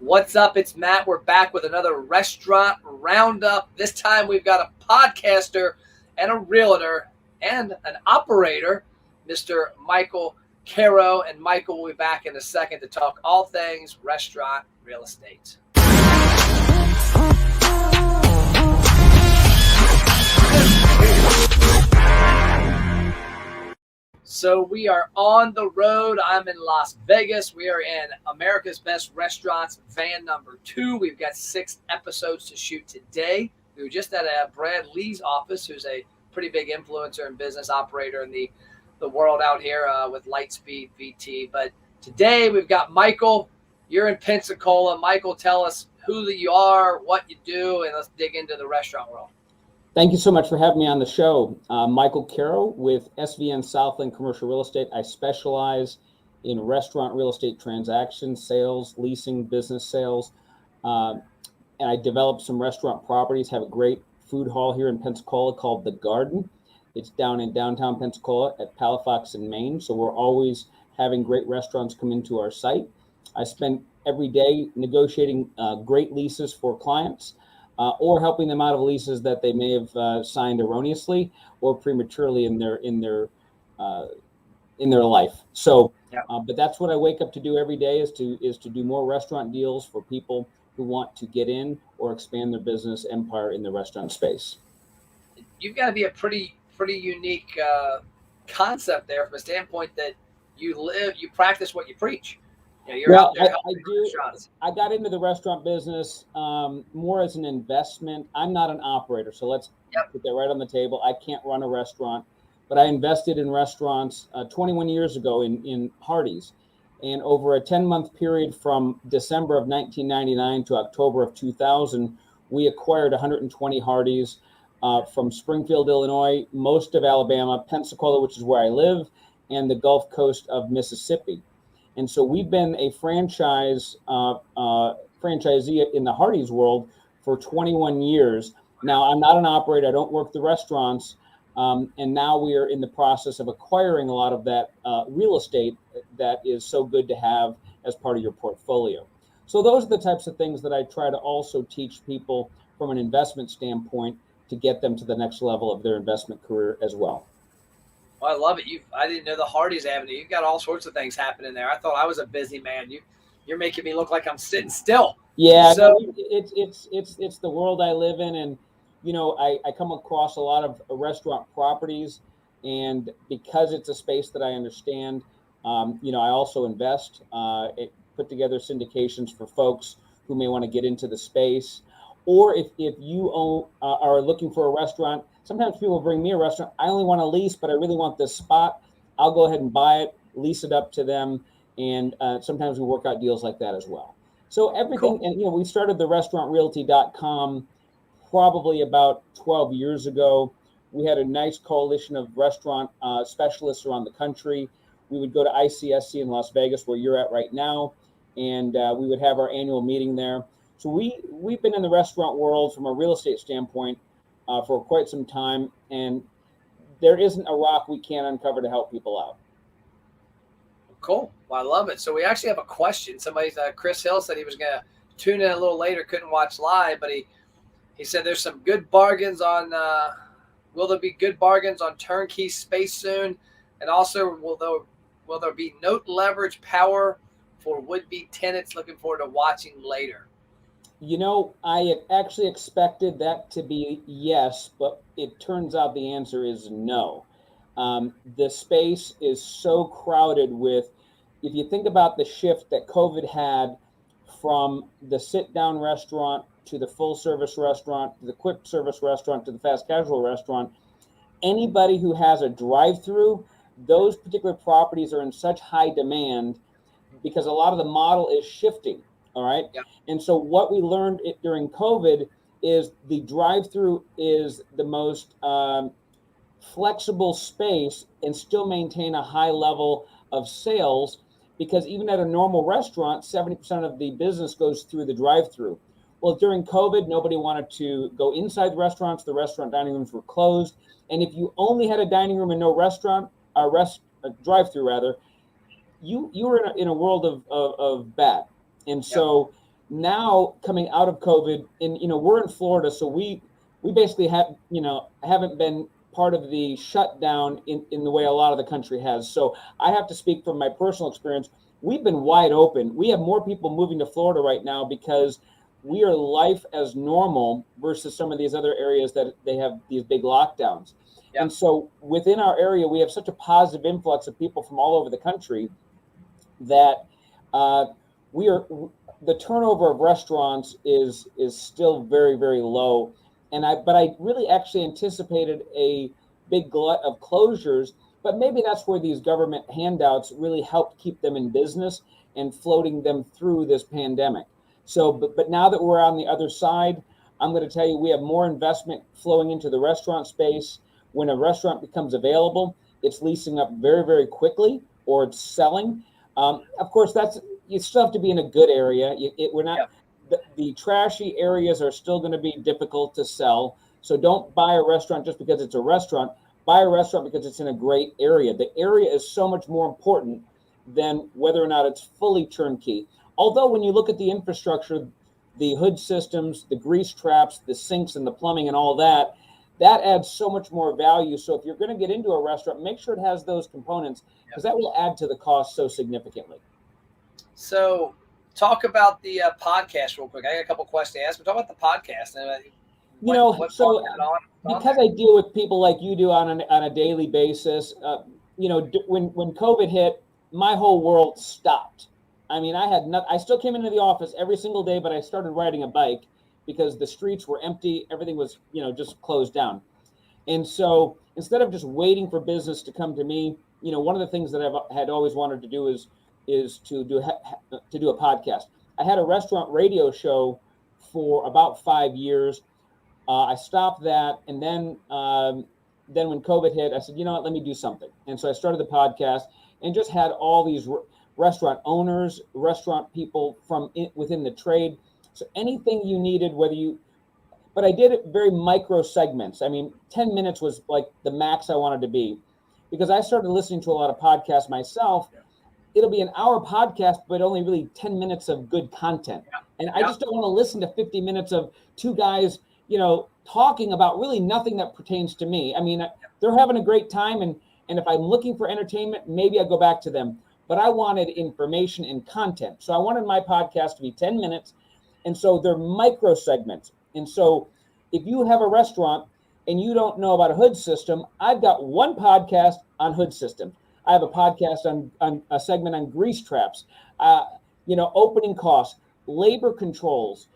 What's up? It's Matt. We're back with another restaurant roundup. This time we've got a podcaster and a realtor and an operator, Mr. Michael Carro. And Michael will be back in a second to talk all things restaurant real estate. So we are on the road. I'm in Las Vegas. We are in America's Best Restaurants van number 2. We've got 6 episodes to shoot today. We were just at Brad Lee's office, who's a pretty big influencer and business operator in the world out here with Lightspeed VT. But today we've got Michael. You're in Pensacola. Michael, tell us who you are, what you do, and let's dig into the restaurant world. Thank you so much for having me on the show. Michael Carro with SVN Southland Commercial Real Estate. I specialize in restaurant real estate transactions, sales, leasing, business sales. And I developed some restaurant properties, have a great food hall here in Pensacola called The Garden. It's down in downtown Pensacola at Palafox in Maine. So we're always having great restaurants come into our site. I spend every day negotiating great leases for clients. Or helping them out of leases that they may have signed erroneously or prematurely in their life. So, but that's what I wake up to do every day is to do more restaurant deals for people who want to get in or expand their business empire in the restaurant space. You've got to be a pretty unique concept there from a standpoint that you practice what you preach. You're out there helping restaurants. I got into the restaurant business more as an investment. I'm not an operator, so let's put that right on the table. I can't run a restaurant, but I invested in restaurants 21 years ago in Hardee's. And over a 10-month period from December of 1999 to October of 2000, we acquired 120 Hardee's from Springfield, Illinois, most of Alabama, Pensacola, which is where I live, and the Gulf Coast of Mississippi. And so we've been a franchisee in the Hardee's world for 21 years. Now, I'm not an operator. I don't work the restaurants. And now we are in the process of acquiring a lot of that real estate that is so good to have as part of your portfolio. So those are the types of things that I try to also teach people from an investment standpoint to get them to the next level of their investment career as well. Well, I love it. I didn't know the Hardee's Avenue. You've got all sorts of things happening there. I thought I was a busy man. You're making me look like I'm sitting still. Yeah, so it's the world I live in, and I come across a lot of restaurant properties, and because it's a space that I understand, I also invest. Put together syndications for folks who may want to get into the space, or if you are looking for a restaurant. Sometimes people bring me a restaurant. I only want to lease, but I really want this spot. I'll go ahead and buy it, lease it up to them. And sometimes we work out deals like that as well. So everything, cool. And we started the restaurantrealty.com probably about 12 years ago. We had a nice coalition of restaurant specialists around the country. We would go to ICSC in Las Vegas, where you're at right now, and we would have our annual meeting there. So we've been in the restaurant world from a real estate standpoint for quite some time, and there isn't a rock we can't uncover to help people out. Cool. Well, I love it. So we actually have a question. Chris Hill said he was going to tune in a little later, couldn't watch live, but he said there's some good bargains on, will there be good bargains on turnkey space soon? And also, will there be note leverage power for would-be tenants? Looking forward to watching later. I had actually expected that to be yes, but it turns out the answer is no. The space is so crowded with, if you think about the shift that COVID had from the sit-down restaurant to the full-service restaurant to the quick-service restaurant to the fast-casual restaurant, anybody who has a drive-through, those particular properties are in such high demand because a lot of the model is shifting. All right. Yeah. And so what we learned during COVID is the drive-through is the most flexible space and still maintain a high level of sales, because even at a normal restaurant, 70% of the business goes through the drive-through. Well, during COVID, nobody wanted to go inside the restaurants. The restaurant dining rooms were closed. And if you only had a dining room and no restaurant, drive-through rather, you were in a world of bad. And so Now coming out of COVID, and we're in Florida, so we basically haven't been part of the shutdown in the way a lot of the country has. So I have to speak from my personal experience. We've been wide open. We have more people moving to Florida right now because we are life as normal versus some of these other areas that they have these big lockdowns. Yeah. And so within our area, we have such a positive influx of people from all over the country that the turnover of restaurants is still very, very low. But I really actually anticipated a big glut of closures, but maybe that's where these government handouts really helped keep them in business and floating them through this pandemic. So, but now that we're on the other side, I'm going to tell you, we have more investment flowing into the restaurant space. When a restaurant becomes available, it's leasing up very, very quickly, or it's selling. Of course, you still have to be in a good area. We're not. The trashy areas are still going to be difficult to sell. So don't buy a restaurant just because it's a restaurant. Buy a restaurant because it's in a great area. The area is so much more important than whether or not it's fully turnkey. Although when you look at the infrastructure, the hood systems, the grease traps, the sinks and the plumbing and all that adds so much more value. So if you're going to get into a restaurant, make sure it has those components, because that will add to the cost so significantly. So talk about the podcast real quick. I got a couple questions to ask, but talk about the podcast. Because I deal with people like you do on a daily basis, when COVID hit, my whole world stopped. I mean, I still came into the office every single day, but I started riding a bike because the streets were empty. Everything was, just closed down. And so instead of just waiting for business to come to me, one of the things that I've had always wanted to do is to do a podcast. I had a restaurant radio show for about 5 years. I stopped that, and then when COVID hit, I said, you know what, let me do something. And so I started the podcast and just had all these restaurant owners, restaurant people from within the trade. So anything you needed, but I did it very micro segments. I mean, 10 minutes was like the max I wanted to be, because I started listening to a lot of podcasts myself. It'll be an hour podcast, but only really 10 minutes of good content. And I just don't want to listen to 50 minutes of two guys, talking about really nothing that pertains to me. I mean, they're having a great time. And if I'm looking for entertainment, maybe I go back to them. But I wanted information and content. So I wanted my podcast to be 10 minutes. And so they're micro segments. And so if you have a restaurant and you don't know about a hood system, I've got one podcast on hood systems. I have a podcast on a segment on grease traps, opening costs, labor controls,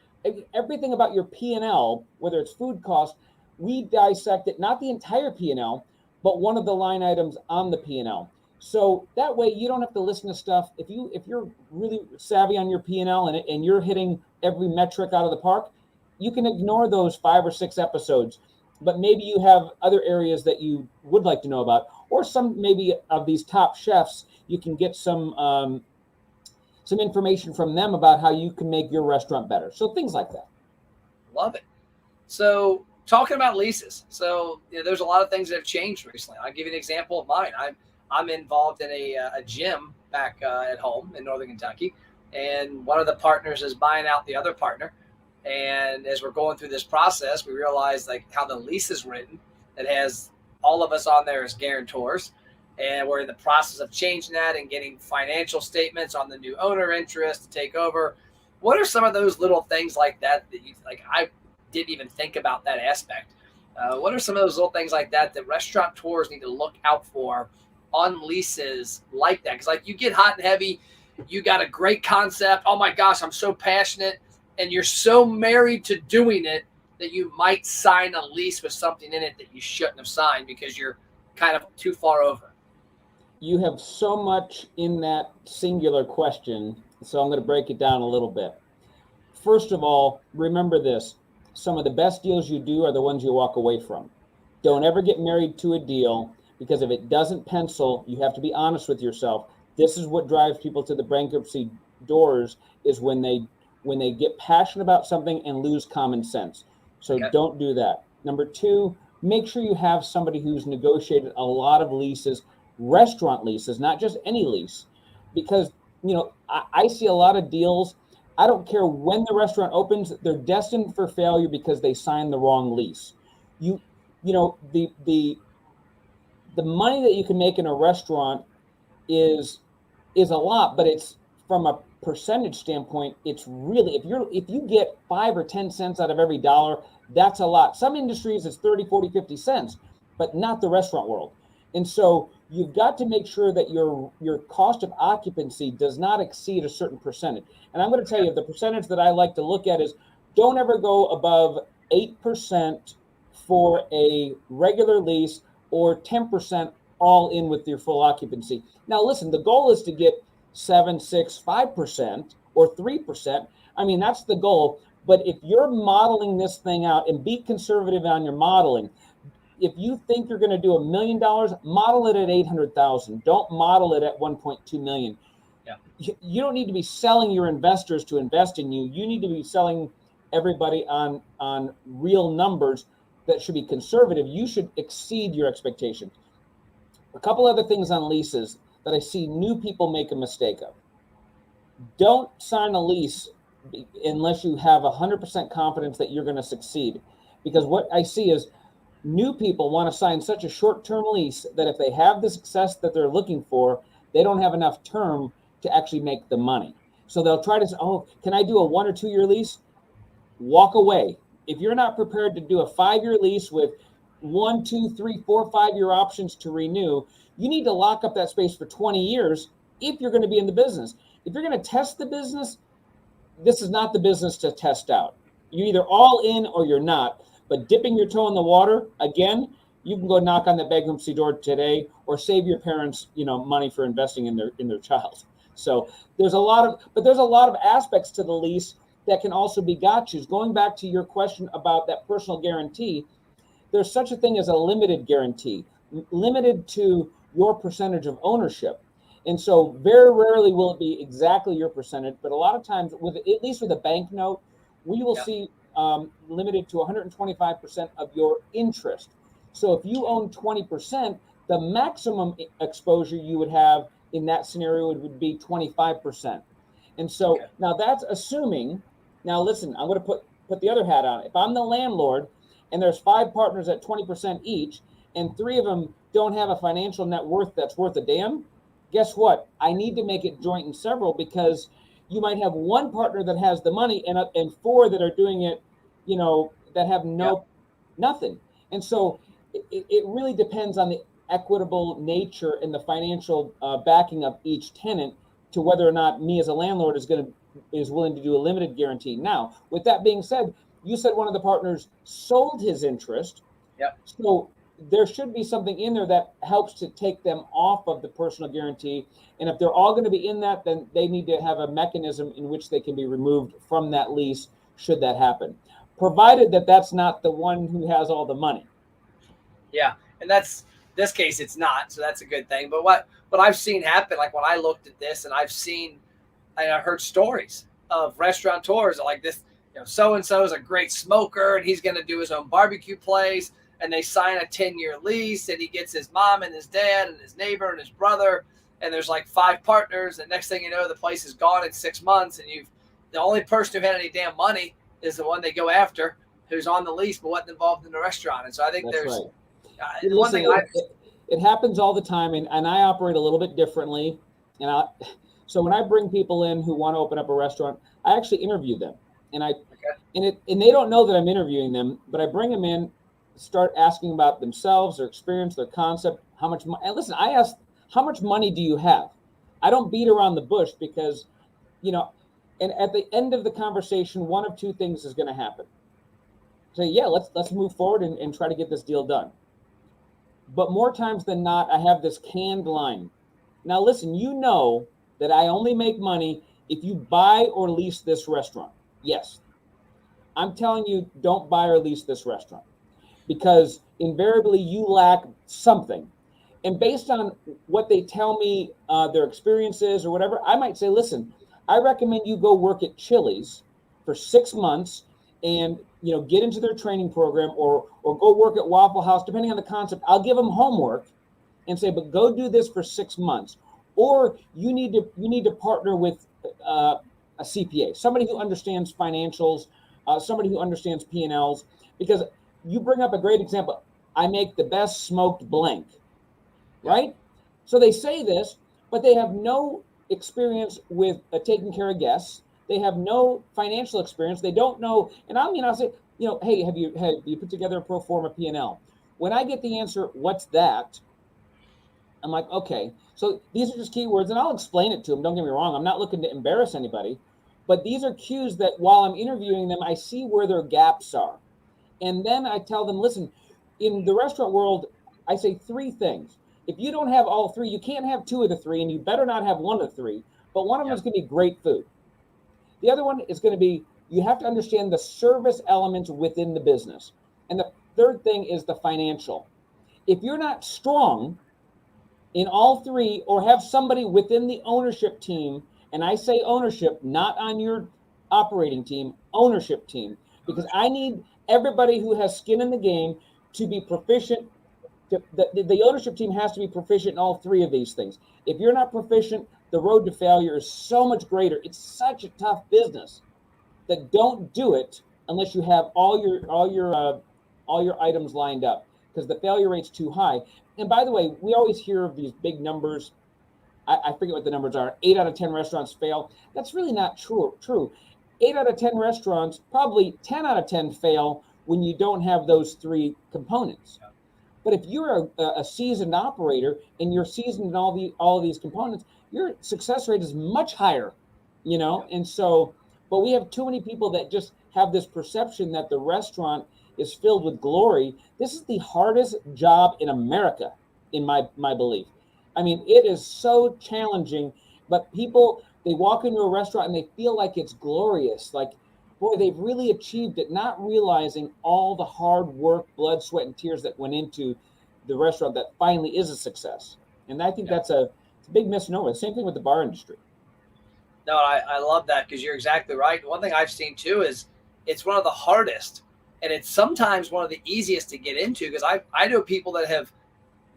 everything about your P&L, whether it's food costs. We dissect it, not the entire P&L, but one of the line items on the P&L. So that way you don't have to listen to stuff. If you're really savvy on your P&L and you're hitting every metric out of the park, you can ignore those 5 or 6 episodes. But maybe you have other areas that you would like to know about, or some maybe of these top chefs. You can get some information from them about how you can make your restaurant better. So things like that. Love it. So talking about leases, so there's a lot of things that have changed recently. I'll give you an example of mine. I'm involved in a gym back at home in Northern Kentucky, and one of the partners is buying out the other partner. And as we're going through this process, we realize like how the lease is written. It has all of us on there as guarantors, and we're in the process of changing that and getting financial statements on the new owner interest to take over. What are some of those little things like that you like? I didn't even think about that aspect. What are some of those little things like that restaurateurs need to look out for on leases like that? Because like you get hot and heavy, you got a great concept. Oh my gosh, I'm so passionate. And you're so married to doing it that you might sign a lease with something in it that you shouldn't have signed because you're kind of too far over. You have so much in that singular question, so I'm going to break it down a little bit. First of all, remember this. Some of the best deals you do are the ones you walk away from. Don't ever get married to a deal, because if it doesn't pencil, you have to be honest with yourself. This is what drives people to the bankruptcy doors, is when they get passionate about something and lose common sense. So Don't do that. Number 2, make sure you have somebody who's negotiated a lot of leases, restaurant leases, not just any lease, because I see a lot of deals I don't care when the restaurant opens, they're destined for failure because they signed the wrong lease. You you know the money that you can make in a restaurant is a lot, but it's from a percentage standpoint, it's really if you get 5 or 10 cents out of every dollar, that's a lot. Some industries it's 30, 40, 50 cents, but not the restaurant world. And so you've got to make sure that your cost of occupancy does not exceed a certain percentage. And I'm going to tell you the percentage that I like to look at is don't ever go above 8% for a regular lease or 10% all in with your full occupancy. Now, listen, the goal is to get 7, 6, 5% or 3%. I mean, that's the goal. But if you're modeling this thing out and be conservative on your modeling, if you think you're going to do $1 million, model it at 800,000. Don't model it at 1.2 million. Yeah. You don't need to be selling your investors to invest in you. You need to be selling everybody on real numbers that should be conservative. You should exceed your expectation. A couple other things on leases that I see new people make a mistake of. Don't sign a lease unless you have 100% confidence that you're going to succeed. Because what I see is new people want to sign such a short-term lease that if they have the success that they're looking for, they don't have enough term to actually make the money. So they'll try to say, oh, can I do a 1 or 2 year lease? Walk away. If you're not prepared to do a 5-year lease with 1, 2, 3, 4, 5-year options to renew, you need to lock up that space for 20 years if you're going to be in the business. If you're going to test the business, this is not the business to test out. You're either all in or you're not. But dipping your toe in the water, again, you can go knock on the bankruptcy door today or save your parents, money for investing in their child. So there's a lot of aspects to the lease that can also be gotchas. Going back to your question about that personal guarantee, there's such a thing as a limited guarantee, limited to your percentage of ownership. And so very rarely will it be exactly your percentage, but a lot of times, at least with a bank note, we will see limited to 125% of your interest. So if you own 20%, the maximum exposure you would have in that scenario would be 25%. And so now that's assuming, now listen, I'm going to put the other hat on. If I'm the landlord and there's 5 partners at 20% each, and 3 of them don't have a financial net worth that's worth a damn, guess what? I need to make it joint and several, because you might have 1 partner that has the money and 4 that are doing it, that have nothing. And so it really depends on the equitable nature and the financial backing of each tenant to whether or not me as a landlord is willing to do a limited guarantee. Now, with that being said, you said one of the partners sold his interest. Yep. So there should be something in there that helps to take them off of the personal guarantee. And if they're all going to be in that, then they need to have a mechanism in which they can be removed from that lease should that happen, provided that that's not the one who has all the money. Yeah, and this case it's not, so that's a good thing. But what I've seen happen, like when I looked at this, and I heard stories of restaurateurs like this, so and so is a great smoker and he's going to do his own barbecue place, and they sign a 10-year lease, and he gets his mom and his dad and his neighbor and his brother, and there's like 5 partners, and next thing you know, the place is gone in 6 months, and the only person who had any damn money is the one they go after, who's on the lease but wasn't involved in the restaurant. And so I think that's there's right. one thing it happens all the time, and I operate a little bit differently. So when I bring people in who want to open up a restaurant, I actually interview them, and they don't know that I'm interviewing them, but I bring them in, start asking about themselves, their experience, their concept, how much money. And listen, I ask, how much money do you have? I don't beat around the bush, because, and at the end of the conversation, one of 2 things is going to happen. Say, yeah, let's move forward and try to get this deal done. But more times than not, I have this canned line. Now, listen, that I only make money if you buy or lease this restaurant. Yes. I'm telling you, don't buy or lease this restaurant, because invariably you lack something. And based on what they tell me, their experiences or whatever, I might say, listen, I recommend you go work at Chili's for 6 months and get into their training program, or go work at Waffle House, depending on the concept. I'll give them homework and say, but go do this for 6 months. Or you need to partner with a a CPA, somebody who understands financials, somebody who understands P&Ls, because you bring up a great example. I make the best smoked blank, right? So they say this, but they have no experience with taking care of guests. They have no financial experience. They don't know. And I'll say, hey, have you put together a pro forma P&L? When I get the answer, what's that? I'm like, okay. So these are just keywords, and I'll explain it to them. Don't get me wrong. I'm not looking to embarrass anybody, but these are cues that while I'm interviewing them, I see where their gaps are. And then I tell them, listen, in the restaurant world, I say three things. If you don't have all three, you can't have two of the three, and you better not have one of the three, but one of them is going to be great food. The other one is going to be, you have to understand the service elements within the business. And the third thing is the financial. If you're not strong in all three, or have somebody within the ownership team, and I say ownership, not on your operating team, ownership team, because I need everybody who has skin in the game to be proficient. The ownership team has to be proficient in all three of these things. If you're not proficient, the road to failure is so much greater. It's such a tough business that don't do it unless you have all your items lined up, because the failure rate's too high. And by the way, we always hear of these big numbers. I forget what the numbers are. 8 out of 10 restaurants fail. That's really not true. 8 out of 10 restaurants, probably 10 out of 10 fail when you don't have those three components. But if you're a seasoned operator and you're seasoned in all of these components, your success rate is much higher, And so, but we have too many people that just have this perception that the restaurant is filled with glory. This is the hardest job in America, in my belief. I mean, it is so challenging, but people, they walk into a restaurant and they feel like it's glorious. Like, boy, they've really achieved it, not realizing all the hard work, blood, sweat, and tears that went into the restaurant that finally is a success. And I think that's a big misnomer. Same thing with the bar industry. No, I love that, because you're exactly right. One thing I've seen too is it's one of the hardest, and it's sometimes one of the easiest to get into, because I know people that have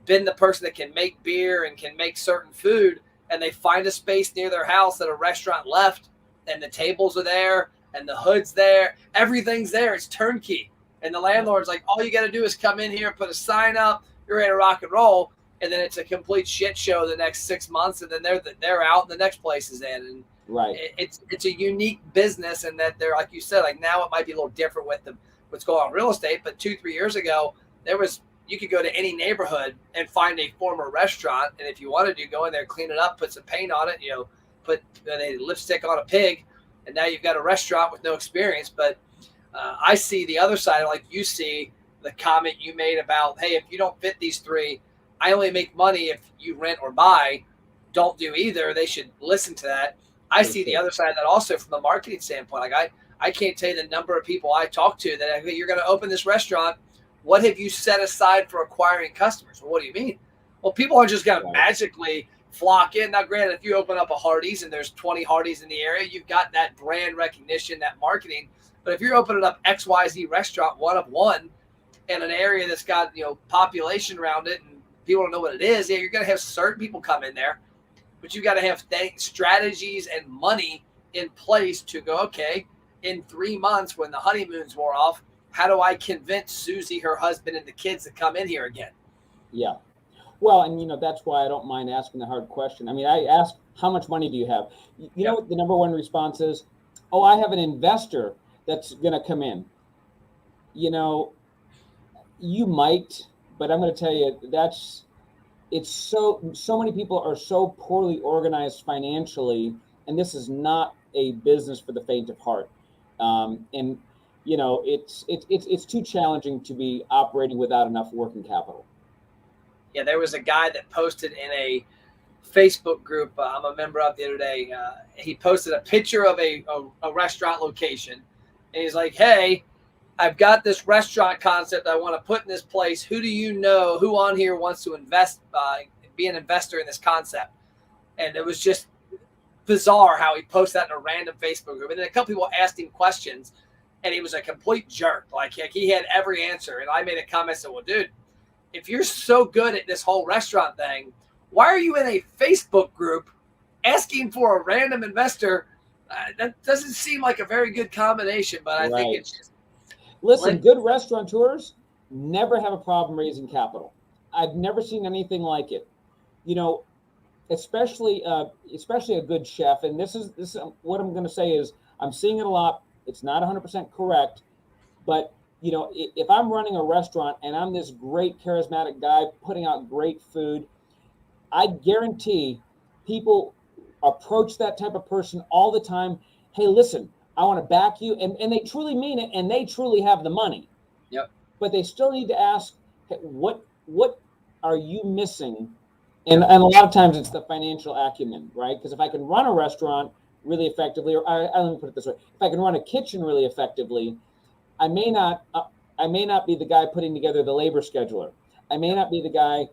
been the person that can make beer and can make certain food, and they find a space near their house that a restaurant left, and the tables are there and the hood's there, everything's there, it's turnkey, and the landlord's like, all you got to do is come in here, put a sign up, you're ready to rock and roll, and then it's a complete shit show the next 6 months, and then they're out and the next place is in. And right, it's a unique business, and that they're, like you said, like now it might be a little different with what's going on in real estate, but 2-3 years ago you could go to any neighborhood and find a former restaurant, and if you wanted to, go in there, clean it up, put some paint on it, put a lipstick on a pig, and now you've got a restaurant with no experience. But I see the other side, like you see the comment you made about, hey, if you don't fit these three, I only make money if you rent or buy. Don't do either. They should listen to that. I see the other side of that also from the marketing standpoint. Like I can't tell you the number of people I talk to that, hey, you're going to open this restaurant. What have you set aside for acquiring customers? Well, what do you mean? Well, people aren't just going to magically flock in. Now, granted, if you open up a Hardee's and there's 20 Hardee's in the area, you've got that brand recognition, that marketing. But if you're opening up XYZ restaurant, one of one, in an area that's got, population around it and people don't know what it is, you're going to have certain people come in there. But you've got to have strategies and money in place to go, okay, in 3 months when the honeymoon's wore off, how do I convince Susie, her husband, and the kids to come in here again? Yeah. Well, and that's why I don't mind asking the hard question. I mean, I ask, how much money do you have? You know what the number one response is? Oh, I have an investor that's going to come in. You might, but I'm going to tell you, it's so many people are so poorly organized financially, and this is not a business for the faint of heart. And it's too challenging to be operating without enough working capital. Yeah, there was a guy that posted in a Facebook group I'm a member of the other day. He posted a picture of a restaurant location, and he's like, hey, I've got this restaurant concept I want to put in this place. Who do you know? Who on here wants to invest, be an investor in this concept? And it was just bizarre how he posted that in a random Facebook group. And then a couple people asked him questions, and he was a complete jerk. Like he had every answer. And I made a comment, said, well, dude, if you're so good at this whole restaurant thing, why are you in a Facebook group asking for a random investor That doesn't seem like a very good combination, but I think Right. it's just Listen, good restaurateurs never have a problem raising capital. I've never seen anything like it. You know, especially a good chef. And this is what I'm going to say is I'm seeing it a lot. It's not 100% correct, but if I'm running a restaurant and I'm this great charismatic guy putting out great food, I guarantee people approach that type of person all the time. Hey, listen, I want to back you. And they truly mean it, and they truly have the money. Yep. But they still need to ask, hey, what are you missing? And a lot of times it's the financial acumen, right? Because if I can run a restaurant really effectively, or let me put it this way: if I can run a kitchen really effectively, I may not be the guy putting together the labor scheduler. I may not be the guy,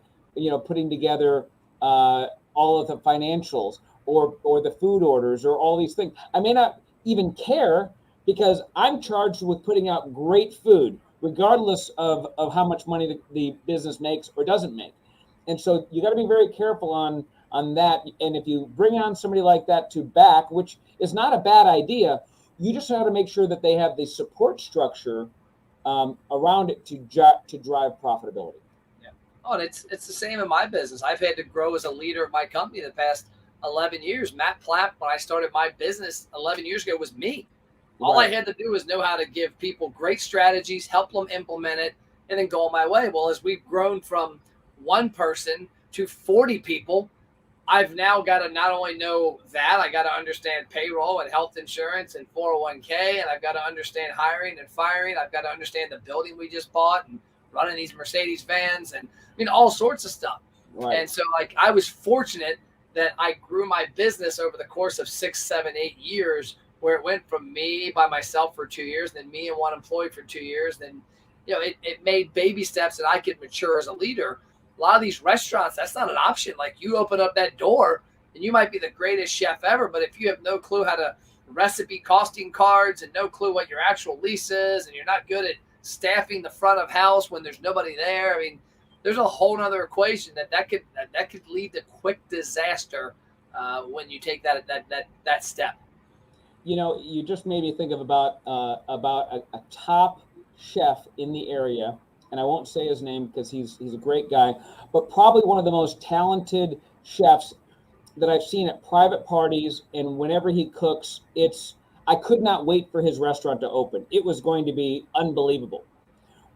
putting together all of the financials or the food orders or all these things. I may not even care because I'm charged with putting out great food, regardless of how much money the business makes or doesn't make. And so you got to be very careful on that. And if you bring on somebody like that to back, which is not a bad idea, you just have to make sure that they have the support structure around it to drive profitability. Yeah. Oh, and it's the same in my business. I've had to grow as a leader of my company the past 11 years. Matt Platt, when I started my business 11 years ago, was me. All I had to do was know how to give people great strategies, help them implement it, and then go on my way. Well, as we've grown from one person to 40 people, I've now got to not only know that, I got to understand payroll and health insurance and 401k, and I've got to understand hiring and firing. I've got to understand the building we just bought and running these Mercedes vans and all sorts of stuff. Right. And so I was fortunate that I grew my business over the course of 6, 7, 8 years, where it went from me by myself for 2 years, then me and one employee for 2 years. Then, it made baby steps that I could mature as a leader. A lot of these restaurants, that's not an option. Like, you open up that door and you might be the greatest chef ever, but if you have no clue how to recipe costing cards and no clue what your actual lease is, and you're not good at staffing the front of house when there's nobody there, there's a whole nother equation that could lead to quick disaster when you take that step. You just made me think of about a top chef in the area, and I won't say his name because he's a great guy, but probably one of the most talented chefs that I've seen at private parties. And whenever he cooks, I could not wait for his restaurant to open. It was going to be unbelievable.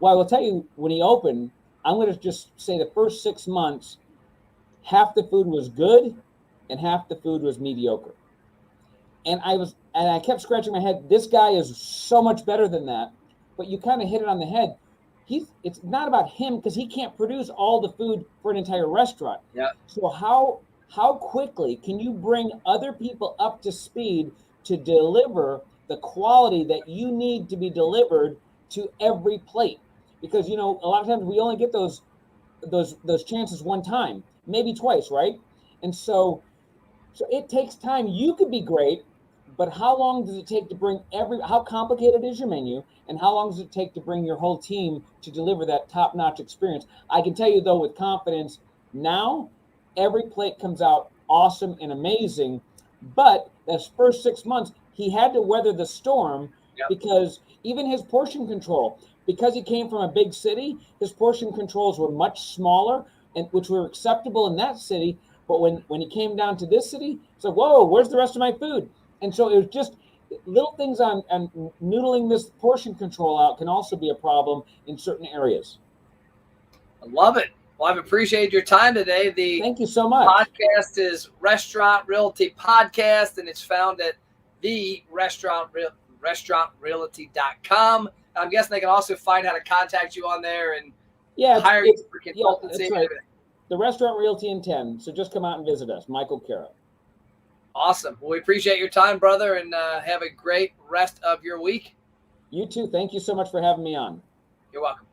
Well, I will tell you, when he opened, I'm going to just say the first 6 months, half the food was good and half the food was mediocre. And I kept scratching my head. This guy is so much better than that. But you kind of hit it on the head. It's not about him, because he can't produce all the food for an entire restaurant. Yeah. So how quickly can you bring other people up to speed to deliver the quality that you need to be delivered to every plate? Because a lot of times we only get those chances one time, maybe twice, right? And so it takes time. You could be great, but how long does it take to bring how complicated is your menu, and how long does it take to bring your whole team to deliver that top-notch experience? I can tell you, though, with confidence, now every plate comes out awesome and amazing, but those first 6 months, he had to weather the storm. Yep. Because even his portion control, because he came from a big city, his portion controls were much smaller, and which were acceptable in that city. But when he came down to this city, it's like, whoa, where's the rest of my food? And so it was just little things on noodling this portion control out can also be a problem in certain areas. I love it. Well, I've appreciated your time today. Thank you so much. Podcast is Restaurant Realty Podcast, and it's found at the restaurantrealty.com. I'm guessing they can also find how to contact you on there and hire you for consultancy. Yeah, right. The Restaurant Realty in 10. So just come out and visit us. Michael Carro. Awesome. Well, we appreciate your time, brother, and have a great rest of your week. You too. Thank you so much for having me on. You're welcome.